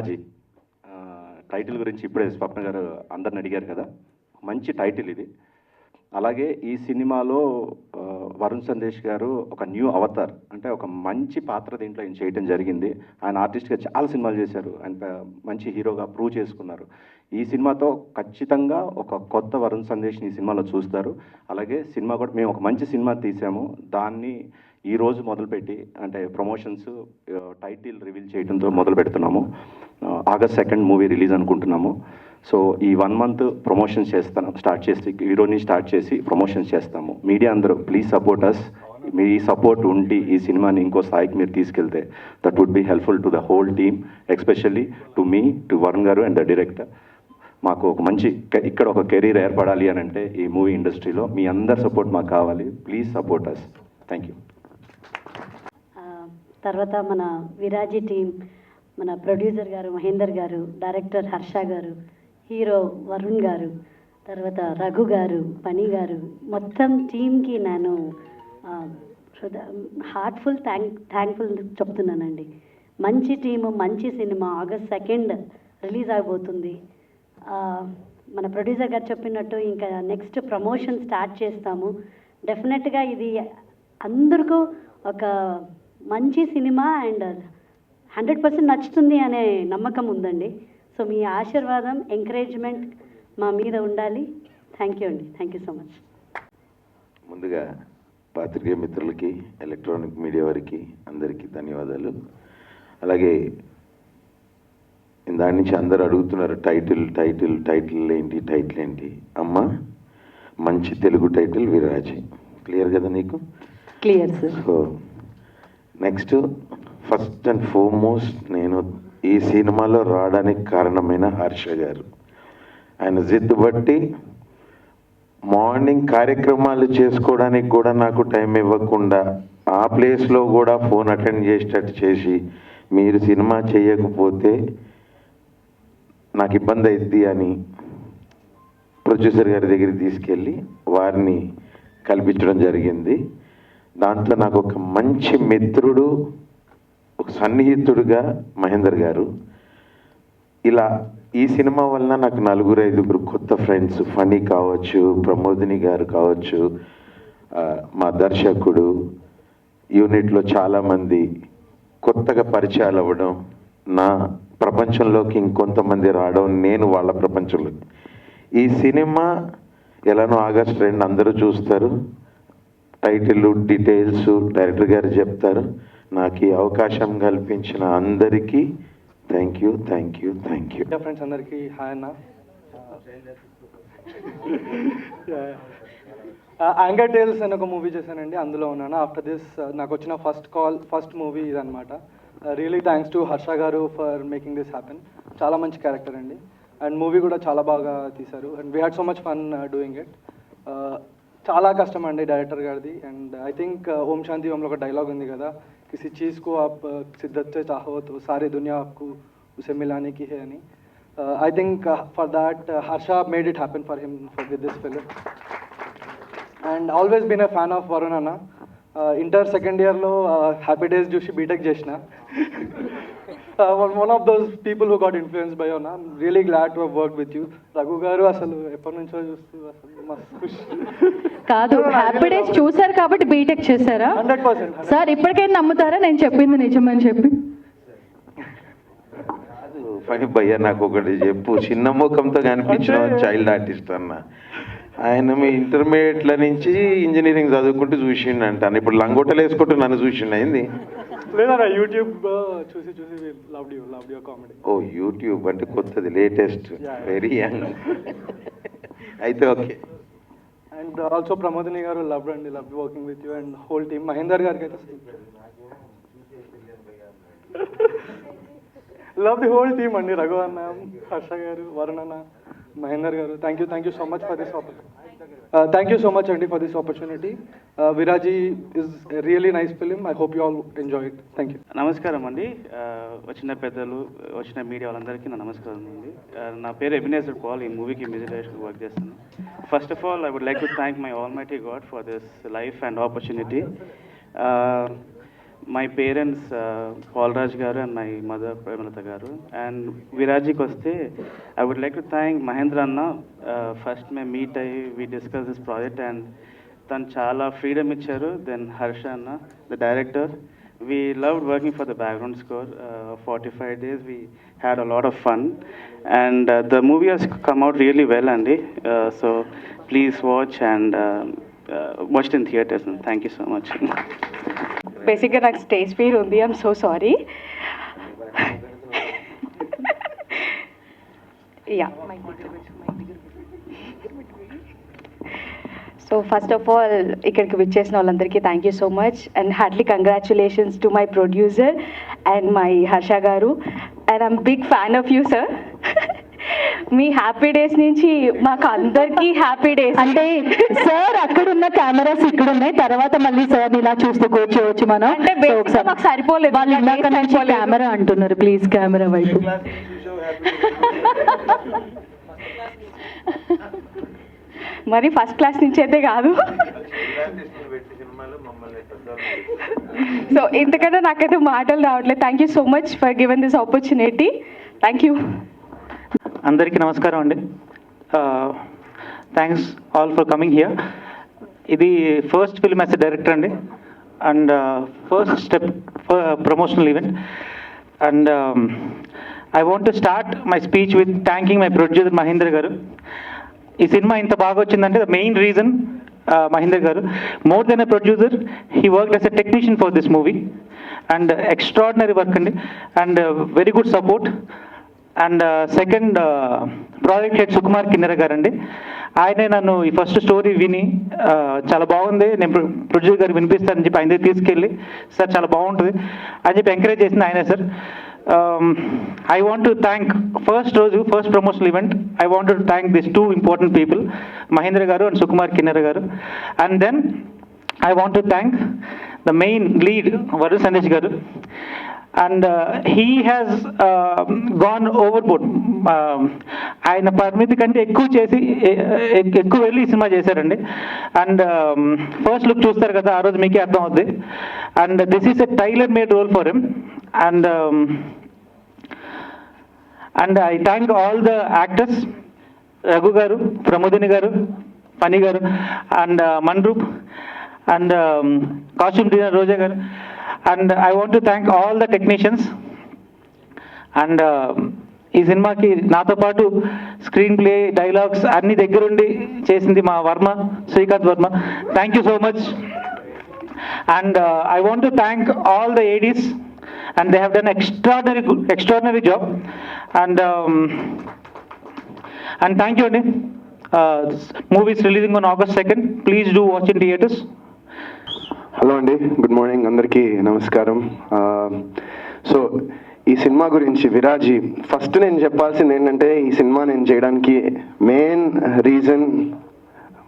విరాజి title గురించి ఇప్పుడే స్వప్న గారు అందరిని అడిగారు కదా, మంచి టైటిల్ ఇది. అలాగే ఈ సినిమాలో వరుణ్ సందేశ్ గారు ఒక న్యూ అవతార్, అంటే ఒక మంచి పాత్ర దీంట్లో ఆయన చేయడం జరిగింది. ఆయన ఆర్టిస్ట్గా చాలా సినిమాలు చేశారు, ఆయన మంచి హీరోగా ప్రూవ్ చేసుకున్నారు. ఈ సినిమాతో ఖచ్చితంగా ఒక కొత్త వరుణ్ సందేశ్ని ఈ సినిమాలో చూస్తారు. అలాగే సినిమా కూడా మేము ఒక మంచి సినిమా తీసాము, దాన్ని ఈరోజు మొదలుపెట్టి అంటే ప్రమోషన్స్ టైటిల్ రివీల్ చేయడంతో మొదలు పెడుతున్నాము. August 2 మూవీ రిలీజ్ అనుకుంటున్నాము. సో ఈ 1 month ప్రమోషన్స్ స్టార్ట్ చేసి హీరోని స్టార్ట్ చేసి ప్రమోషన్స్ చేస్తాము. మీడియా అందరూ ప్లీజ్ సపోర్ట్ అస్. మీ సపోర్ట్ ఉండి ఈ సినిమాని ఇంకో స్థాయికి మీరు తీసుకెళ్తే that would be helpful to the whole team, especially to me, to Varun garu and the director. మాకు ఒక మంచి ఇక్కడ ఒక కెరీర్ ఏర్పడాలి అని అంటే ఈ మూవీ ఇండస్ట్రీలో మీ అందరి సపోర్ట్ మాకు కావాలి. Please support us. Thank you. తర్వాత మన విరాజీ టీం, మన ప్రొడ్యూసర్ గారు మహేందర్ గారు, డైరెక్టర్ హర్ష గారు, హీరో వరుణ్ గారు, తర్వాత రఘు గారు, పని గారు, మొత్తం టీంకి నేను థ్యాంక్ఫుల్ చెప్తున్నానండి. మంచి టీము, మంచి సినిమా August 2 రిలీజ్ అయిపోతుంది. మన ప్రొడ్యూసర్ గారు చెప్పినట్టు ఇంకా నెక్స్ట్ ప్రమోషన్ స్టార్ట్ చేస్తాము. డెఫినెట్గా ఇది అందరికీ ఒక మంచి సినిమా అండ్ 100% నచ్చుతుంది అనే నమ్మకం ఉందండి. సో మీ ఆశీర్వాదం, ఎంకరేజ్మెంట్ మా మీద ఉండాలి. థ్యాంక్ యూ అండి. Thank you so much. ముందుగా పాత్రికేయ మిత్రులకి, ఎలక్ట్రానిక్ మీడియా వారికి అందరికీ ధన్యవాదాలు. అలాగే దాని నుంచి అందరూ అడుగుతున్నారు టైటిల్ ఏంటి అమ్మ, మంచి తెలుగు టైటిల్ విరాజి. క్లియర్ కదా నీకు? Clear sir. So next, first and foremost నేను ఈ సినిమాలో రావడానికి కారణమైన హర్ష గారు. ఆయన జిద్దు బట్టి మార్నింగ్ కార్యక్రమాలు చేసుకోవడానికి కూడా నాకు టైం ఇవ్వకుండా ఆ ప్లేస్లో కూడా ఫోన్ అటెండ్ చేసేటట్టు చేసి, మీరు సినిమా చేయకపోతే నాకు ఇబ్బంది అవుద్ది అని ప్రొడ్యూసర్ గారి దగ్గరికి తీసుకెళ్ళి వారిని కల్పించడం జరిగింది. దాంతో నాకు ఒక మంచి మిత్రుడు, ఒక సన్నిహితుడుగా మహేందర్ గారు. ఇలా ఈ సినిమా వలన నాకు 4-5 కొత్త ఫ్రెండ్స్, ఫనీ కావచ్చు, ప్రమోదిని గారు కావచ్చు, మా దర్శకుడు, యూనిట్లో చాలామంది కొత్తగా పరిచయాలు అవ్వడం, నా ప్రపంచంలోకి ఇంకొంతమంది రావడం, నేను వాళ్ళ ప్రపంచంలో. ఈ సినిమా ఎలానో August 2 అందరూ చూస్తారు. టైటిల్ డీటెయిల్స్ డైరెక్టర్ గారు చెప్తారు. నాకు ఈ అవకాశం కల్పించిన అందరికీ థ్యాంక్ యూ. ఫ్రెండ్స్ అందరికీ హాయ్ అన్న. యాంగర్ టేల్స్ అని ఒక మూవీ చేశానండి, అందులో ఉన్నాను. ఆఫ్టర్ దిస్ నాకు వచ్చిన ఫస్ట్ మూవీ ఇదనమాట. రియలీ థ్యాంక్స్ టు హర్ష గారు ఫర్ మేకింగ్ దిస్ హ్యాపెన్. చాలా మంచి క్యారెక్టర్ అండి, అండ్ మూవీ కూడా చాలా బాగా తీశారు. And we had so much fun doing it. చాలా కష్టం అండి డైరెక్టర్ గారిది. అండ్ ఐ థింక్ ఓం శాంతి ఓంలో ఒక డైలాగ్ ఉంది కదా, किसी चीज़ को आप शिद्दत से चाहो तो सारी दुनिया आपको उसे मिलाने की है यानी. I think for that Harsha made it happen for him with this film. And always been a fan of Varun Anna. Inter second year lo Happy Days చూసి బీటెక్ చేసిన. One of those people who got influenced by you. I'm really glad to have worked with you. Raghu గారు అసలు ఎప్పటి నుంచో చూస్తూ అసలు మస్తు ఖుషి. కాదు, హ్యాపీ డేస్ చూసారు కాబట్టి బీటెక్ చేశారా? 100%. సార్ ఇప్పటికైనా నమ్ముతారా నేను చెప్పింది నిజమని చెప్పి? పని భయ్య, నాకు ఒకటి చెప్పు. చిన్న ముఖంతో కనిపించిన చైల్డ్ ఆర్టిస్ట్ అన్న. ఆయన మీ ఇంటర్మీడియట్ల నుంచి ఇంజనీరింగ్ చదువుకుంటూ చూసిండు అంటాను. ఇప్పుడు లంగోటలు వేసుకుంటూ నన్ను చూసిండు అయింది. లేదా యూట్యూబ్ చూసి లవ్డ్ యువర్ కామెడీ. ఓ యూట్యూబ్ అంటే కొత్తది, లేటెస్ట్, వెరీ యంగ్. అయితే okay. And also Pramodini garu love working with you and whole team. మహేందర్ గారికి అయితే లవ్ ది హోల్ టీమ్ అండి. రఘు అన్న, హర్ష గారు, వరుణ్ అన్న, మహేందర్ గారు, thank you so much for this opportunity. Thank you so much అండి for this opportunity. Viraaji is really nice film. I hope you all enjoy it. Thank you. నమస్కారం అండి. వచ్చిన పెద్దలు, వచ్చిన మీడియా వాళ్ళందరికీ నా నమస్కారం అండి. నా పేరు ఎబినేజర్ పాల్. ఈ మూవీకి మ్యూజిక్ డైరెక్టర్ వర్క్ చేస్తాను. First of all I would like to thank my almighty God for this life and opportunity. my parents, Paul Raj garu and my mother Premalata garu. And Viraji koste, I would like to thank Mahendra Anna. First me meet we discussed this project and tan chala freedom icharu. Then Harsha Anna, the director. We loved working for the background score. 45 days we had a lot of fun, and the movie has come out really well, Andy. So please watch and watch it in theaters. And thank you so much. బేసిక్గా నాకు stage fear ఉంది, I'm so sorry. Yeah, so first of all ఇక్కడికి విచ్చేసిన వాళ్ళందరికీ thank you so much and heartly congratulations to my producer and my Harsha గారు. And I'm big fan of you sir. మీ Happy Days నుంచి మాకు అందరికీ happy days. అంటే sir అక్కడ ఉన్న కెమెరాస్ ఇక్కడ ఉన్నాయి, తర్వాత మళ్ళీ సార్ ఇలా చూస్తూ కూర్చోవచ్చు మనం. అంటే బేసిక్గా మాకు సరిపోలేదు, వాళ్ళు ఇందాక నుంచి కెమెరా అంటున్నారు, ప్లీజ్ కెమెరా వైపు. మరి ఫస్ట్ క్లాస్ నుంచి అయితే కాదు. సో ఇంతకన్నా నాకైతే మాటలు రావట్లేదు. Thank you so much for given this opportunity. Thank you. అందరికీ నమస్కారం అండి. Thanks all for coming here. ఇది first film as a director అండి, and first step for promotional event. And I want to start my speech with thanking my producer Mahendra గారు. ఈ cinema ఇంత బాగా వచ్చిందంటే ద మెయిన్ రీజన్ మహేంద్ర గారు. More than a producer, he work as a technician for this movie, and extraordinary work అండి, and very good support. And second project head Sukumar Kinnera గారు అండి. ఆయనే నన్ను ఈ ఫస్ట్ స్టోరీ విని చాలా బాగుంది, నేను ప్రొడ్యూసర్ గారు వినిపిస్తానని చెప్పి ఆయన దగ్గర తీసుకెళ్ళి సార్ చాలా బాగుంటుంది అని చెప్పి ఎంకరేజ్ చేసింది ఆయనే sir. I want to thank first promotional event. I want to thank these two important people, Mahendra Garu and Sukumar Kinnera Garu. And then I want to thank the main lead, Varun Sandesh Garu. And he has gone overboard. ఆయన పరిమితి కంటే ఎక్కువ వెళ్ళి ఈ cinema చేశారండి. And first look చూస్తారు కదా, ఆ రోజు మీకే అర్థం అవుద్ది. And this is a tailor made role for him. And I thank all the actors, Raghu Garu, Pramodini Garu, Pani Garu, and Manroop, and costume designer Roja Garu. And I want to thank all the technicians. And ఈ సినిమాకి నాతో పాటు screen play, dialogues అన్ని దగ్గరుండి చేసింది మా Varma, Srikanth Varma. Thank you so much. And I want to thank all the ADs, and they have done extraordinary job. And thank you Andy. This movie is releasing on August 2nd. Please do watch in theaters. Hello అండి, good morning, అందరికీ నమస్కారం. So ఈ cinema గురించి విరాజీ, first నేను చెప్పాల్సింది ఏంటంటే ఈ cinema నేను చేయడానికి మెయిన్ రీజన్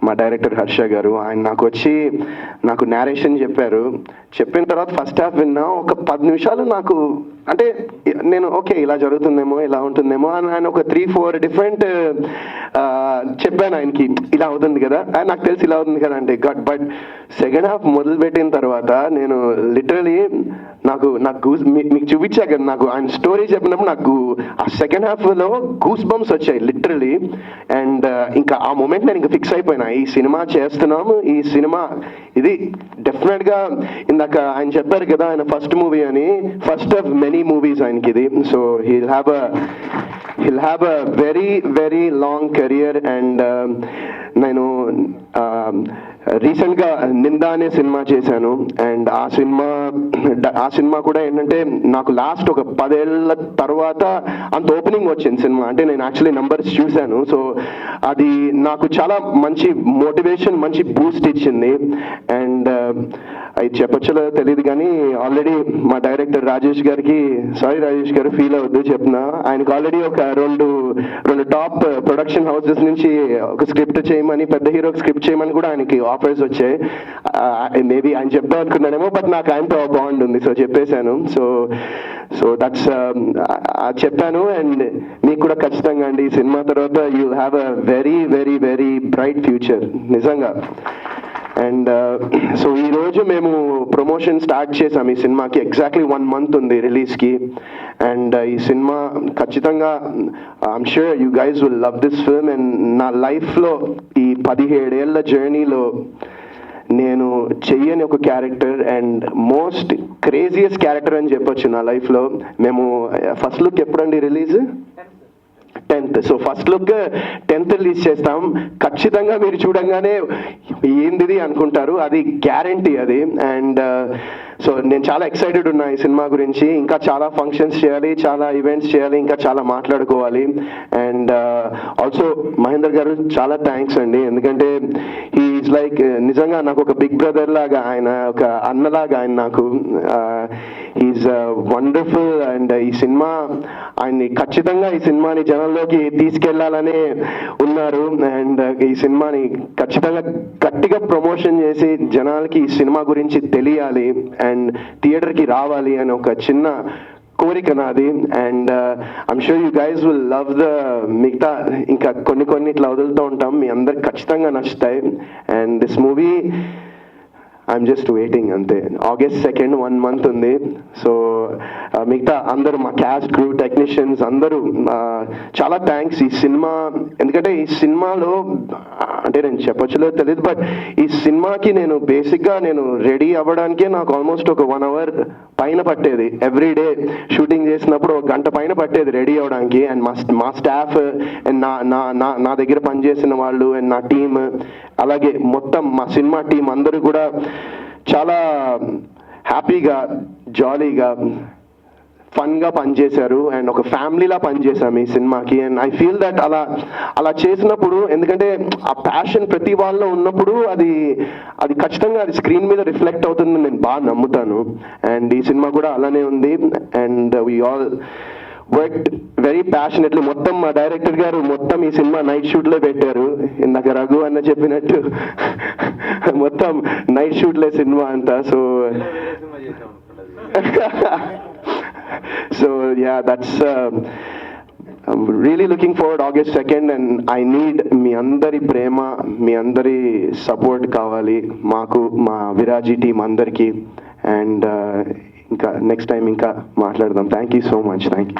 మా డైరెక్టర్ హర్ష గారు. ఆయన నాకు నేరేషన్ చెప్పారు. చెప్పిన తర్వాత ఫస్ట్ హాఫ్ విన్నా, ఒక 10 నిమిషాలు నాకు అంటే నేను ఓకే ఇలా జరుగుతుందేమో, ఇలా ఉంటుందేమో అని ఆయన ఒక 3-4 డిఫరెంట్ చెప్పాను ఆయనకి, ఇలా అవుతుంది కదా, నాకు తెలిసి ఇలా అవుతుంది కదా అంటే. బట్ సెకండ్ హాఫ్ మొదలుపెట్టిన తర్వాత నేను లిటరలీ నాకు మీకు చూపించా కదా, నాకు ఆయన స్టోరీ చెప్పినప్పుడు నాకు ఆ సెకండ్ హాఫ్లో గూస్ బంప్స్ వచ్చాయి లిటరలీ. అండ్ ఇంకా ఆ మూమెంట్ నేను ఇంకా ఫిక్స్ అయిపోయినా, ఈ సినిమా చేస్తున్నాము, ఈ సినిమా ఇది డెఫినెట్గా. ఇందాక ఆయన చెప్పారు కదా ఆయన ఫస్ట్ మూవీ అని, ఫస్ట్ ఆఫ్ మెనీ మూవీస్ ఆయనకి ఇది. So he'll have a very very long career. And నేను రీసెంట్గా నిందా అనే సినిమా చేశాను. అండ్ ఆ సినిమా కూడా ఏంటంటే నాకు లాస్ట్ ఒక 10 ఏళ్ళ తర్వాత అంత ఓపెనింగ్ వచ్చింది సినిమా. అంటే నేను యాక్చువల్లీ నంబర్స్ చూశాను. సో అది నాకు చాలా మంచి మోటివేషన్, మంచి బూస్ట్ ఇచ్చింది. అండ్ అది చెప్పొచ్చో తెలియదు కానీ ఆల్రెడీ మా డైరెక్టర్ రాజేష్ గారికి, సారీ రాజేష్ గారు ఫీల్ అవ్వద్దు చెప్తున్నా, ఆయనకు ఆల్రెడీ ఒక రెండు టాప్ ప్రొడక్షన్ హౌసెస్ నుంచి ఒక స్క్రిప్ట్ చేయమని, పెద్ద హీరోకి స్క్రిప్ట్ చేయమని కూడా ఆయనకి ఆఫర్స్ వచ్చాయి. మేబీ ఆయన చెప్దాం అనుకున్నానేమో, బట్ నాకు ఆయనతో బాండ్ ఉంది, సో చెప్పేశాను. సో దట్స్ చెప్పాను. అండ్ మీకు కూడా ఖచ్చితంగా అండి ఈ సినిమా తర్వాత you have a very very very bright future నిజంగా. అండ్ సో ఈరోజు మేము ప్రమోషన్ స్టార్ట్ చేసాం ఈ సినిమాకి. ఎగ్జాక్ట్లీ 1 month ఉంది రిలీజ్కి. అండ్ ఈ సినిమా ఖచ్చితంగా I'm sure you guys will love this film. And నా లైఫ్లో ఈ 17 ఏళ్ల జర్నీలో నేను చెయ్యని ఒక character and most craziest character అని చెప్పొచ్చు నా లైఫ్లో. మేము ఫస్ట్ లుక్ ఎప్పుడండి release? 10th. So first look 10th release చేస్తాం. ఖచ్చితంగా మీరు చూడంగానే ఏంటిది అనుకుంటారు, అది గ్యారంటీ అది. అండ్ సో నేను చాలా ఎక్సైటెడ్ ఉన్నా ఈ సినిమా గురించి. ఇంకా చాలా ఫంక్షన్స్ చేయాలి, చాలా ఈవెంట్స్ చేయాలి, ఇంకా చాలా మాట్లాడుకోవాలి. అండ్ ఆల్సో మహేందర్ గారు చాలా థ్యాంక్స్ అండి, ఎందుకంటే హీఈస్ లైక్ నిజంగా నాకు ఒక బిగ్ బ్రదర్ లాగా, ఆయన ఒక అన్నలాగా ఆయన నాకు. He is wonderful. అండ్ ఈ సినిమా ఆయన్ని ఖచ్చితంగా ఈ సినిమాని జనంలోకి తీసుకెళ్లాలనే ఉన్నారు. అండ్ ఈ సినిమాని ఖచ్చితంగా గట్టిగా ప్రమోషన్ చేసి జనాలకి ఈ సినిమా గురించి తెలియాలి అండ్ థియేటర్కి రావాలి అని ఒక చిన్న కోరిక నాది. And I'm sure you guys will love the మిగతా ఇంకా కొన్ని ఇట్లా వదులుతూ ఉంటాం, మీ అందరికి ఖచ్చితంగా నచ్చుతాయి. And this movie I'm just waiting అంతే. August 2nd 1 month ఉంది. సో మిగతా అందరూ మా క్యాస్ట్ క్రూ టెక్నీషియన్స్ అందరూ చాలా థ్యాంక్స్. ఈ సినిమా ఎందుకంటే ఈ సినిమాలో అంటే నేను చెప్పొచ్చులో తెలియదు, బట్ ఈ సినిమాకి నేను బేసిక్గా నేను రెడీ అవ్వడానికే నాకు ఆల్మోస్ట్ ఒక 1 hour పైన పట్టేది. ఎవ్రీడే షూటింగ్ చేసినప్పుడు 1 గంట పైన పట్టేది రెడీ అవ్వడానికి. అండ్ మా స్టాఫ్ అండ్ నా దగ్గర పనిచేసిన వాళ్ళు అండ్ నా టీమ్, అలాగే మొత్తం మా సినిమా టీం అందరూ కూడా చాలా హ్యాపీగా జాలీగా ఫన్గా పనిచేశారు అండ్ ఒక ఫ్యామిలీలా పనిచేశాము ఈ సినిమాకి. అండ్ ఐ ఫీల్ దట్ అలా చేసినప్పుడు, ఎందుకంటే ఆ ప్యాషన్ ప్రతి వాళ్ళలో ఉన్నప్పుడు అది ఖచ్చితంగా అది స్క్రీన్ మీద రిఫ్లెక్ట్ అవుతుందని నేను బాగా నమ్ముతాను. అండ్ ఈ సినిమా కూడా అలానే ఉంది. And we all worked very passionately. మొత్తం మా డైరెక్టర్ గారు మొత్తం ఈ సినిమా నైట్ షూట్లో పెట్టారు. ఇందాక రఘు అన్న చెప్పినట్టు మొత్తం నైట్ షూట్లే సినిమా అంతా. So yeah, that's I'm really looking forward August 2nd, and I need మీ అందరి ప్రేమ, మీ అందరి సపోర్ట్ కావాలి మాకు, మా విరాజీ టీం అందరికీ. అండ్ ఇంకా నెక్స్ట్ టైం ఇంకా మాట్లాడదాం. Thank you so much. Thank you.